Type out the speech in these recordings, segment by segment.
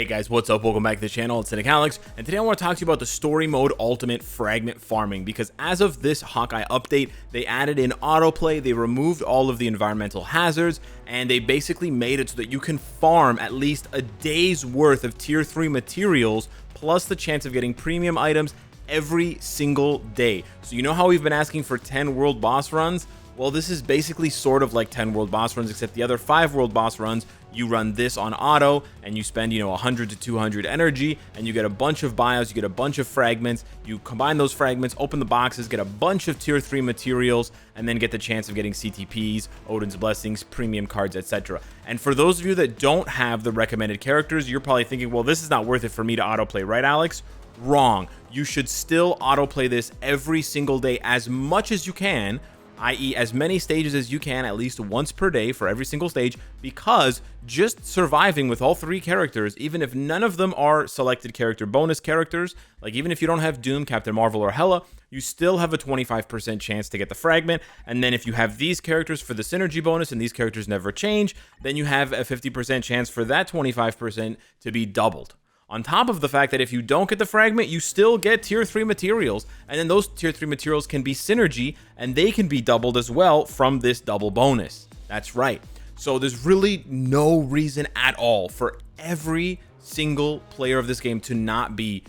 Hey guys, what's up? Welcome back to the channel. It's Cynicalex, and today I want to talk to you about the story mode ultimate fragment farming, because as of this Hawkeye update, they added in autoplay, they removed all of the environmental hazards, and they basically made it so that you can farm at least a day's worth of tier 3 materials, plus the chance of getting premium items every single day. So you know how we've been asking for 10 world boss runs? Well, this is basically sort of like 10 world boss runs, except the other 5 world boss runs, you run this on auto and you spend, 100 to 200 energy and you get a bunch of bios, you get a bunch of fragments, you combine those fragments, open the boxes, get a bunch of tier 3 materials, and then get the chance of getting CTPs, Odin's Blessings, premium cards, etc. And for those of you that don't have the recommended characters, you're probably thinking, well, this is not worth it for me to autoplay, right, Alex? Wrong. You should still autoplay this every single day as much as you can, i.e. as many stages as you can, at least once per day for every single stage, because just surviving with all 3 characters, even if none of them are selected character bonus characters, like even if you don't have Doom, Captain Marvel, or Hela, you still have a 25% chance to get the fragment. And then if you have these characters for the synergy bonus and these characters never change, then you have a 50% chance for that 25% to be doubled. On top of the fact that if you don't get the fragment, you still get tier 3 materials, and then those tier 3 materials can be synergy, and they can be doubled as well from this double bonus. That's right. So there's really no reason at all for every single player of this game to not be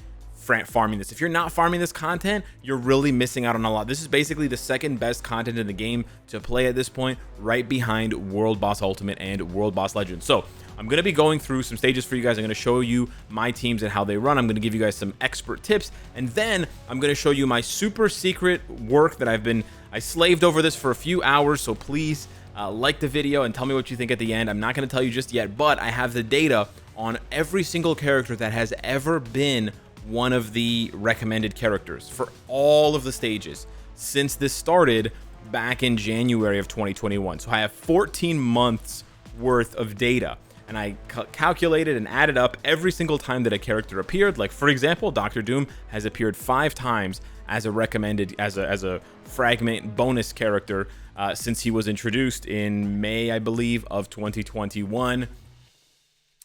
farming this. If you're not farming this content, you're really missing out on a lot. This is basically the second best content in the game to play at this point, right behind World Boss Ultimate and World Boss Legends. So I'm going to be going through some stages for you guys. I'm going to show you my teams and how they run. I'm going to give you guys some expert tips, and then I'm going to show you my super secret work that I slaved over this for a few hours. So please like the video and tell me what you think at the end. I'm not going to tell you just yet, but I have the data on every single character that has ever been one of the recommended characters for all of the stages since this started back in January of 2021. So I have 14 months worth of data, and I calculated and added up every single time that a character appeared. Like, for example, Dr. Doom has appeared 5 times as a recommended, as a fragment bonus character since he was introduced in May, I believe, of 2021.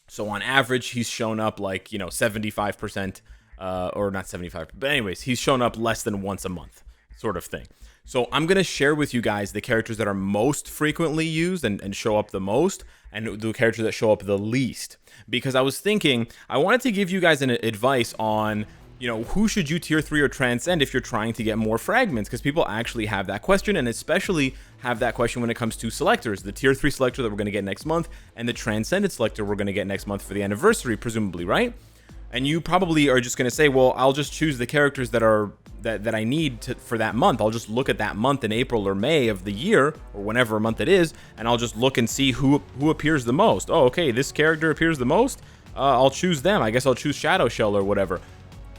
So on average, he's shown up like, 75%, or not 75, but anyways, he's shown up less than once a month, sort of thing. So I'm going to share with you guys the characters that are most frequently used and show up the most, and the characters that show up the least. Because I was thinking, I wanted to give you guys an advice on, who should you tier 3 or transcend if you're trying to get more fragments, because people actually have that question, and especially have that question when it comes to selectors. The tier 3 selector that we're going to get next month, and the transcended selector we're going to get next month for the anniversary, presumably, right? And you probably are just going to say, well, I'll just choose the characters that I need for that month. I'll just look at that month in April or May of the year, or whenever month it is, and I'll just look and see who appears the most. Oh, okay, this character appears the most. I'll choose them. I guess I'll choose Shadow Shell or whatever.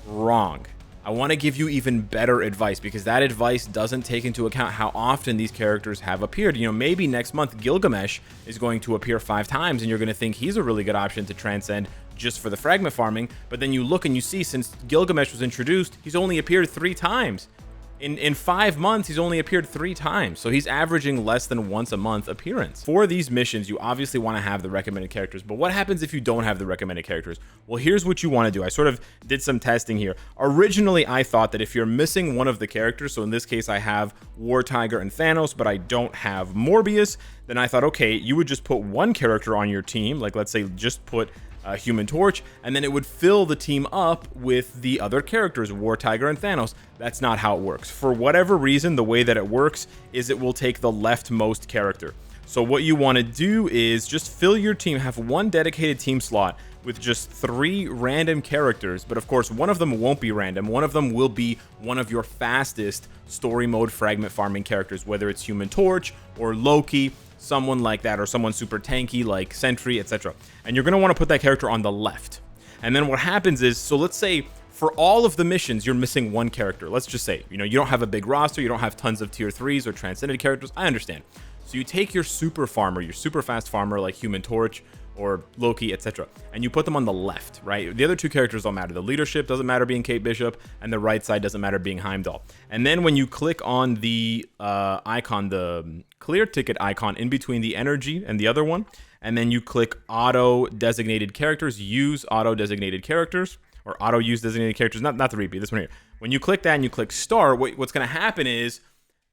Wrong. I want to give you even better advice, because that advice doesn't take into account how often these characters have appeared. Maybe next month Gilgamesh is going to appear 5 times, and you're going to think he's a really good option to transcend just for the fragment farming, but then you look and you see, since Gilgamesh was introduced, he's only appeared 3 times. In 5 months, he's only appeared 3 times, so he's averaging less than once a month appearance. For these missions, you obviously want to have the recommended characters, but what happens if you don't have the recommended characters? Well, here's what you want to do. I sort of did some testing here. Originally, I thought that if you're missing one of the characters, so in this case, I have War Tiger and Thanos, but I don't have Morbius, then I thought, okay, you would just put one character on your team, like let's say just put Human Torch, and then it would fill the team up with the other characters, War Tiger and Thanos. That's not how it works. For whatever reason, the way that it works is it will take the leftmost character. So what you want to do is just fill your team, have one dedicated team slot with just 3 random characters, but of course one of them won't be random. One of them will be one of your fastest story mode fragment farming characters, whether it's Human Torch or Loki, someone like that, or someone super tanky like Sentry, etc. And you're going to want to put that character on the left. And then what happens is, so let's say for all of the missions you're missing one character. Let's just say, you don't have a big roster, you don't have tons of tier 3s or transcended characters. I understand. So you take your super farmer, your super fast farmer like Human Torch or Loki, etc., and you put them on the left, right? The other 2 characters don't matter. The leadership doesn't matter being Kate Bishop, and the right side doesn't matter being Heimdall. And then when you click on the icon, the clear ticket icon in between the energy and the other one, and then you click auto designated characters, use auto designated characters, or auto use designated characters, not the repeat, this one here. When you click that and you click start, what's going to happen is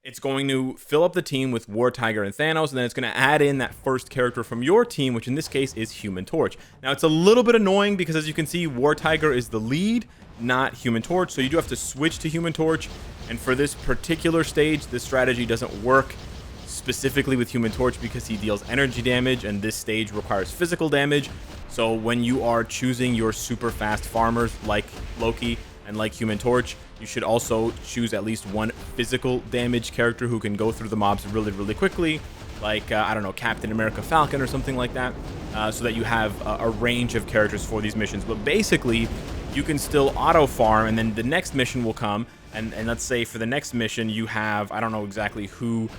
it's going to fill up the team with War Tiger and Thanos, and then it's going to add in that first character from your team, which in this case is Human Torch. Now, it's a little bit annoying because, as you can see, War Tiger is the lead, not Human Torch, so you do have to switch to Human Torch. And for this particular stage, this strategy doesn't work specifically with Human Torch because he deals energy damage, and this stage requires physical damage. So when you are choosing your super fast farmers like Loki and like Human Torch, you should also choose at least one physical damage character who can go through the mobs really, really quickly, like, I don't know, Captain America Falcon or something like that, so that you have a range of characters for these missions. But basically, you can still auto farm, and then the next mission will come, and let's say for the next mission you have, I don't know exactly who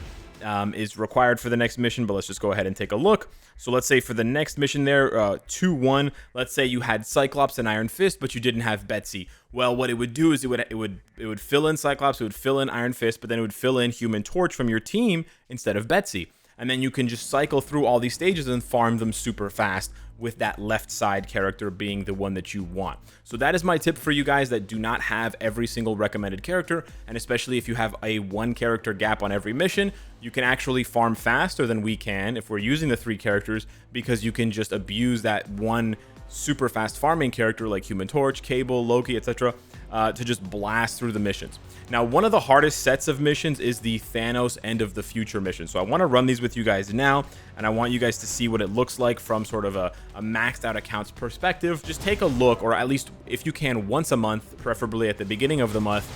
is required for the next mission, but let's just go ahead and take a look. So let's say for the next mission there, 2-1, let's say you had Cyclops and Iron Fist, but you didn't have Betsy. Well, what it would do is it would fill in Cyclops, it would fill in Iron Fist, but then it would fill in Human Torch from your team instead of Betsy. And then you can just cycle through all these stages and farm them super fast, with that left side character being the one that you want. So that is my tip for you guys that do not have every single recommended character, and especially if you have a 1 character gap on every mission, you can actually farm faster than we can if we're using the 3 characters, because you can just abuse that one super fast farming character like Human Torch, Cable, Loki, etc. To just blast through the missions. Now, one of the hardest sets of missions is the Thanos End of the Future mission. So I want to run these with you guys now, and I want you guys to see what it looks like from sort of a maxed out accounts perspective. Just take a look, or at least if you can, once a month, preferably at the beginning of the month,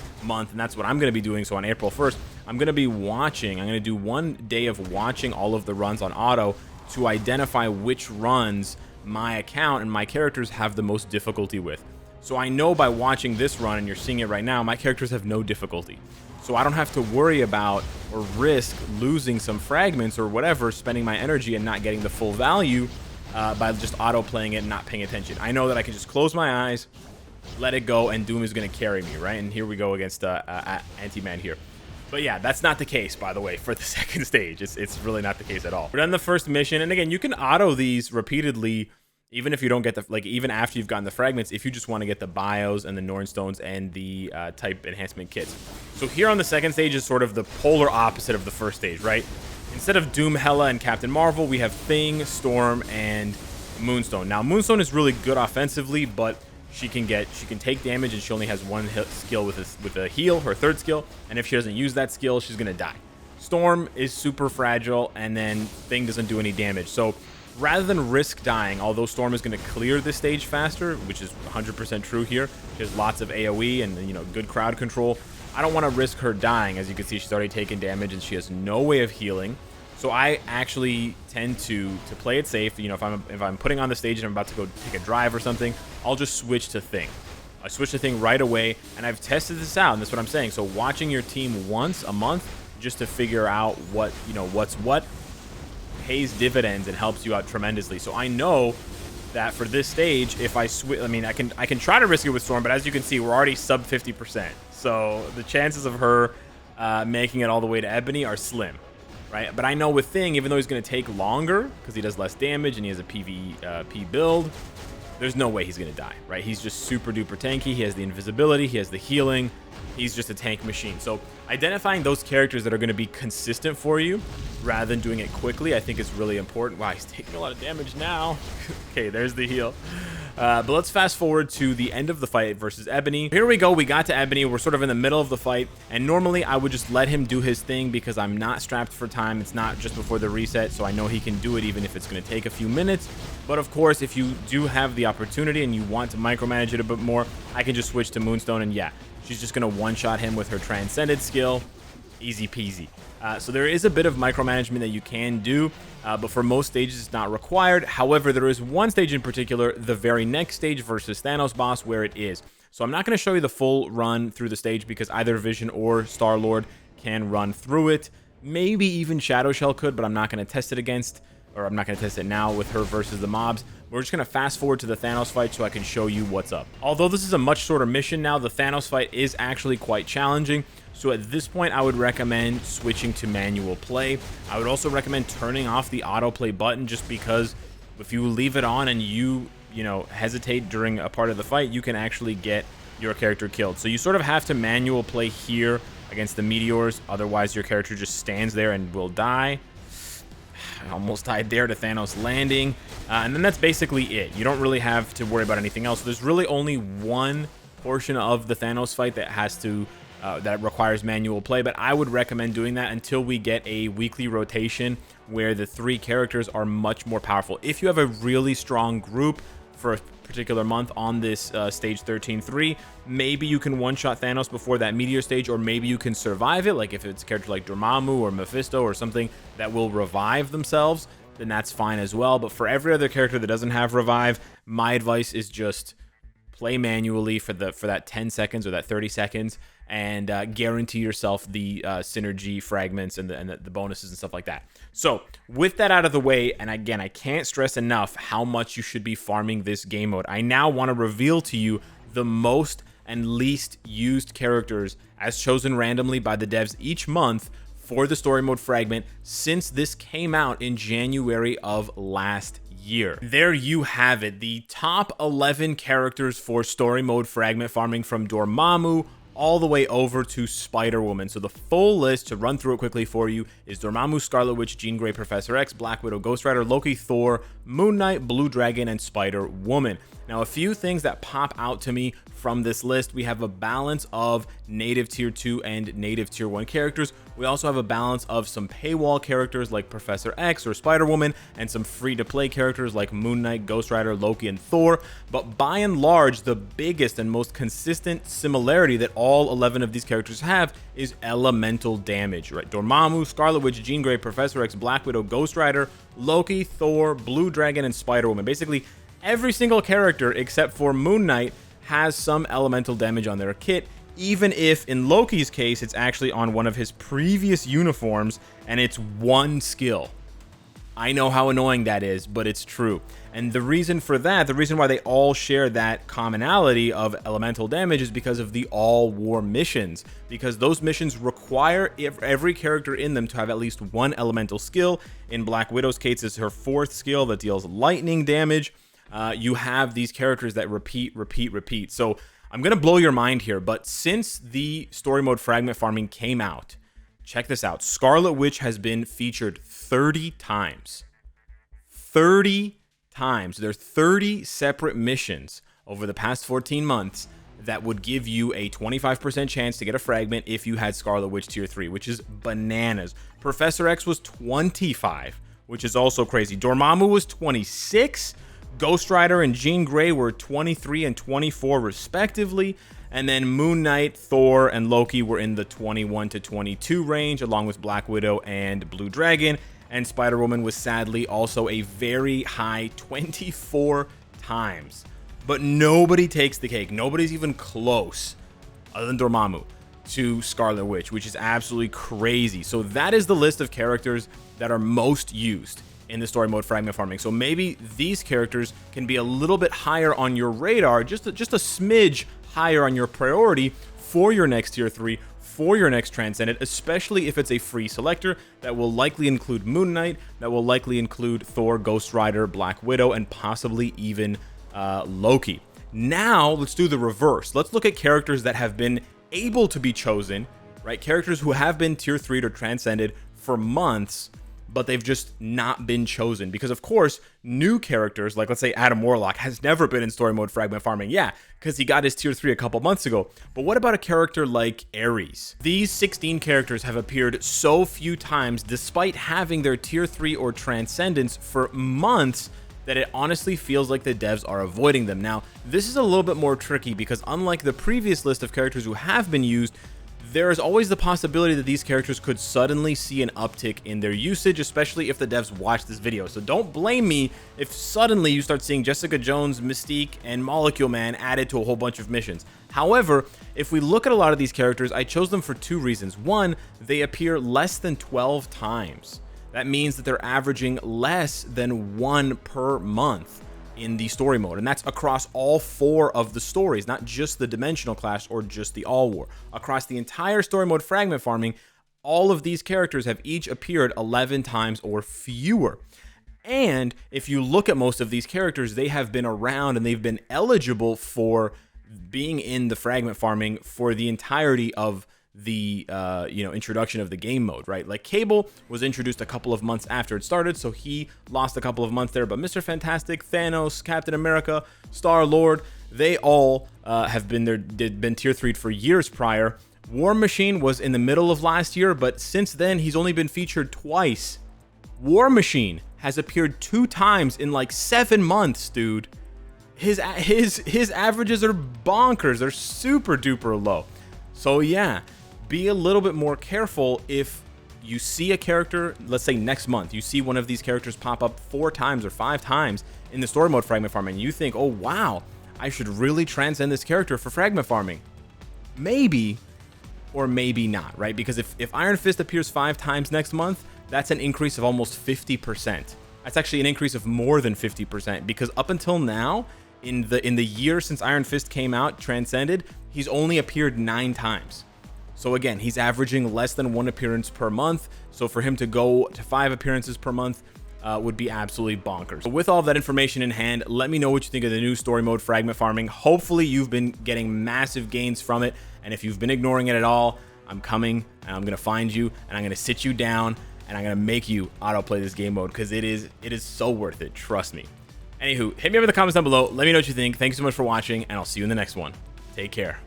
and that's what I'm going to be doing. So on April 1st, I'm going to be watching, I'm going to do 1 day of watching all of the runs on auto to identify which runs my account and my characters have the most difficulty with. So I know by watching this run, and you're seeing it right now, my characters have no difficulty. So I don't have to worry about or risk losing some fragments or whatever, spending my energy and not getting the full value by just auto playing it and not paying attention. I know that I can just close my eyes, let it go, and Doom is going to carry me, right? And here we go against Anti-Man here. But yeah, that's not the case, by the way, for the second stage. It's really not the case at all. We're done the first mission, and again, you can auto these repeatedly, even if you don't get the, like, even after you've gotten the fragments, if you just want to get the bios and the Norn Stones and the type enhancement kits. So here on the second stage is sort of the polar opposite of the first stage, right? Instead of Doom, Hela, and Captain Marvel, we have Thing, Storm, and Moonstone. Now, Moonstone is really good offensively, but she can take damage, and she only has 1 skill with a heal, her 3rd skill, and if she doesn't use that skill, she's gonna die. Storm is super fragile, and then Thing doesn't do any damage. So rather than risk dying, although Storm is going to clear this stage faster, which is 100% true here, she has lots of AoE and, you know, good crowd control, I don't want to risk her dying. As you can see, she's already taken damage and she has no way of healing. So I actually tend to play it safe. You know, if I'm putting on the stage and I'm about to go take a drive or something, I'll just switch to Thing. I switch to Thing right away, and I've tested this out, and that's what I'm saying. So watching your team once a month just to figure out what, you know, what's what, pays dividends and helps you out tremendously. So I know that for this stage, if I switch, I mean, I can try to risk it with Storm, but as you can see, we're already sub 50%. So the chances of her making it all the way to Ebony are slim, right? But I know with Thing, even though he's going to take longer because he does less damage and he has a PvP build, there's no way he's going to die, right? He's just super duper tanky. He has the invisibility, he has the healing. He's just a tank machine. So identifying those characters that are going to be consistent for you rather than doing it quickly, I think is really important. Wow, he's taking a lot of damage now. Okay, there's the heal. But let's fast forward to the end of the fight versus Ebony. Here we go. We got to Ebony. We're sort of in the middle of the fight. And normally I would just let him do his thing because I'm not strapped for time. It's not just before the reset. So I know he can do it even if it's going to take a few minutes. But of course, if you do have the opportunity and you want to micromanage it a bit more, I can just switch to Moonstone. And yeah, she's just going to one-shot him with her Transcended skill. Easy peasy. So there is a bit of micromanagement that you can do, but for most stages it's not required. However, there is one stage in particular, the very next stage versus Thanos boss, where it is. So I'm not going to show you the full run through the stage because either Vision or Star-Lord can run through it. Maybe even Shadow Shell could, but I'm not going to test it against, or I'm not going to test it now with her versus the mobs. We're just going to fast forward to the Thanos fight so I can show you what's up. Although this is a much shorter mission now, the Thanos fight is actually quite challenging. So at this point, I would recommend switching to manual play. I would also recommend turning off the autoplay button just because if you leave it on and you know, hesitate during a part of the fight, you can actually get your character killed. So you sort of have to manual play here against the meteors, otherwise your character just stands there and will die. I almost died there to Thanos landing, and then that's basically it. You don't really have to worry about anything else. There's really only one portion of the Thanos fight that has to that requires manual play, but I would recommend doing that until we get a weekly rotation where the 3 characters are much more powerful. If you have a really strong group for a particular month on this stage 13-3, maybe you can one-shot Thanos before that meteor stage, or maybe you can survive it. Like if it's a character like Dormammu or Mephisto or something that will revive themselves, then that's fine as well. But for every other character that doesn't have revive, my advice is just play manually for that 10 seconds or that 30 seconds, and guarantee yourself the synergy fragments and the bonuses and stuff like that. So with that out of the way, and again, I can't stress enough how much you should be farming this game mode, I now want to reveal to you the most and least used characters as chosen randomly by the devs each month for the story mode Fragment since this came out in January of last year. There you have it, the top 11 characters for story mode Fragment farming, from Dormammu all the way over to Spider-Woman. So the full list, to run through it quickly for you, is Dormammu, Scarlet Witch, Jean Grey, Professor X, Black Widow, Ghost Rider, Loki, Thor, Moon Knight, Blue Dragon, and Spider-Woman. Now, a few things that pop out to me from this list: we have a balance of native tier 2 and native tier 1 characters. We also have a balance of some paywall characters like Professor X or Spider-Woman, and some free-to-play characters like Moon Knight, Ghost Rider, Loki, and Thor. But by and large, the biggest and most consistent similarity that all 11 of these characters have is elemental damage, right? Dormammu, Scarlet Witch, Jean Grey, Professor X, Black Widow, Ghost Rider, Loki, Thor, Blue Dragon, and Spider-Woman. Basically, every single character except for Moon Knight has some elemental damage on their kit, even if in Loki's case it's actually on one of his previous uniforms and it's one skill. I know how annoying that is, but it's true. And the reason for that, the reason why they all share that commonality of elemental damage, is because of the all-war missions, because those missions require every character in them to have at least one elemental skill. In Black Widow's case, it's her 4th skill that deals lightning damage. You have these characters that repeat. So I'm going to blow your mind here, but since the story mode Fragment farming came out, check this out. Scarlet Witch has been featured 30 times. 30 times. There's 30 separate missions over the past 14 months that would give you a 25% chance to get a Fragment if you had Scarlet Witch tier 3, which is bananas. Professor X was 25, which is also crazy. Dormammu was 26. Ghost Rider and Jean Grey were 23 and 24 respectively, and then Moon Knight, Thor, and Loki were in the 21 to 22 range, along with Black Widow and Blue Dragon, and Spider-Woman was sadly also a very high 24 times. But nobody takes the cake, nobody's even close, other than Dormammu, to Scarlet Witch, which is absolutely crazy. So that is the list of characters that are most used in the story mode Fragment farming. So maybe these characters can be a little bit higher on your radar, just a smidge higher on your priority for your next tier 3, for your next Transcendent, especially if it's a free selector that will likely include Moon Knight, that will likely include Thor, Ghost Rider, Black Widow, and possibly even Loki. Now let's do the reverse. Let's look at characters that have been able to be chosen, right? Characters who have been tier 3 or Transcended for months, but they've just not been chosen. Because of course, new characters, like let's say Adam Warlock, has never been in story mode Fragment farming. Yeah, because he got his tier 3 a couple months ago. But what about a character like Ares? These 16 characters have appeared so few times, despite having their tier 3 or Transcendence for months, that it honestly feels like the devs are avoiding them. Now, this is a little bit more tricky because unlike the previous list of characters who have been used, there is always the possibility that these characters could suddenly see an uptick in their usage, especially if the devs watch this video. So don't blame me if suddenly you start seeing Jessica Jones, Mystique, and Molecule Man added to a whole bunch of missions. However, if we look at a lot of these characters, I chose them for 2 reasons. One, they appear less than 12 times. That means that they're averaging less than 1 per month in the story mode, and that's across all 4 of the stories, not just the Dimensional Clash or just the All War. Across the entire story mode Fragment farming, all of these characters have each appeared 11 times or fewer. And if you look at most of these characters, they have been around and they've been eligible for being in the fragment farming for the entirety of the introduction of the game mode, right? Like Cable was introduced a couple of months after it started, so he lost a couple of months there. But Mr. Fantastic, Thanos, Captain America, Star-Lord, they all have been there, been tier 3'd for years prior. War Machine was in the middle of last year, but since then he's only been featured twice. War Machine has appeared 2 times in like 7 months, dude. His averages are bonkers. They're super duper low. So yeah, be a little bit more careful if you see a character, let's say next month, you see one of these characters pop up 4 times or 5 times in the story mode fragment farming, and you think, oh wow, I should really transcend this character for fragment farming. Maybe, or maybe not, right? Because if Iron Fist appears 5 times next month, that's an increase of almost 50%. That's actually an increase of more than 50%, because up until now, in the year since Iron Fist came out, Transcended, he's only appeared 9 times. So again, he's averaging less than 1 appearance per month. So for him to go to 5 appearances per month would be absolutely bonkers. So with all of that information in hand, let me know what you think of the new story mode fragment farming. Hopefully you've been getting massive gains from it. And if you've been ignoring it at all, I'm coming and I'm going to find you and I'm going to sit you down and I'm going to make you autoplay this game mode, because it is so worth it. Trust me. Anywho, hit me up in the comments down below. Let me know what you think. Thanks so much for watching, and I'll see you in the next one. Take care.